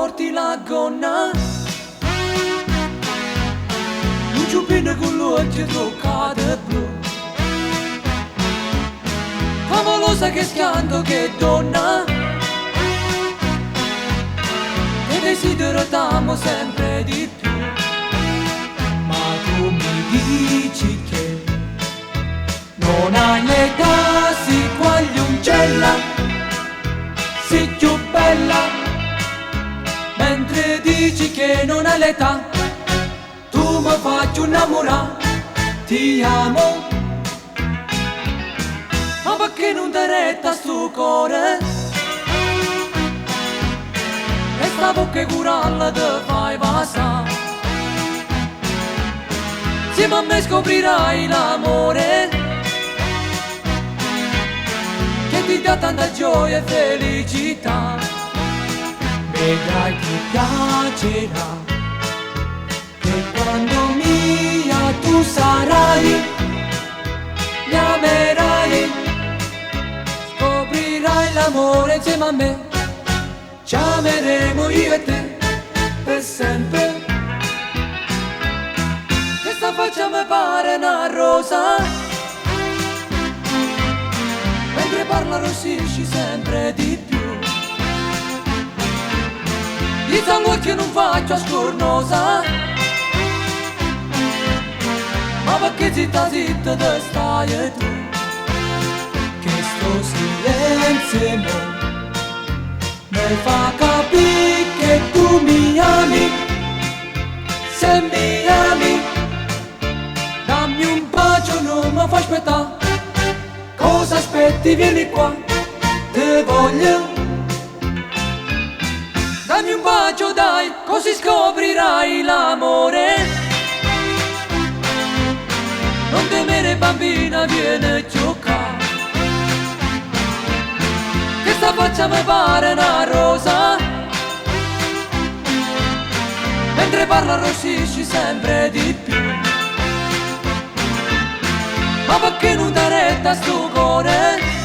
porti la gonna, un ciuppino con l'occhio truccato blu, favolosa che schianto che donna, e desidero t'amo sempre di più. Ma tu mi dici che non hai l'età, si quagliuncella, si più bella, mentre dici che non hai l'età, tu mi faccio innamorare, ti amo. Ma perché non ti retta sto cuore? E sta bocca curalla te fai passare, insieme a me scoprirai l'amore che ti dà tanta gioia e felicità. Vedrai ti piacerà, che quando mia tu sarai, mi amerai, scoprirai l'amore insieme a me, ci ameremo io e te per sempre. Questa faccia mi pare una rosa, mentre parla rossisci sempre di più. Di sangue che non faccio a scornosa, ma perché zitta zitta te stai tu, che sto silenzio mo mi fa capire che tu mi ami. Se mi ami, dammi un bacio, non mi fa aspettare. Cosa aspetti? Vieni qua, te voglio. Dammi un bacio dai, così scoprirai l'amore. Non temere bambina, vieni a giocare. Questa faccia mi pare una rosa, mentre parla rossisci sempre di più. Ma perché non ti retta sto cuore?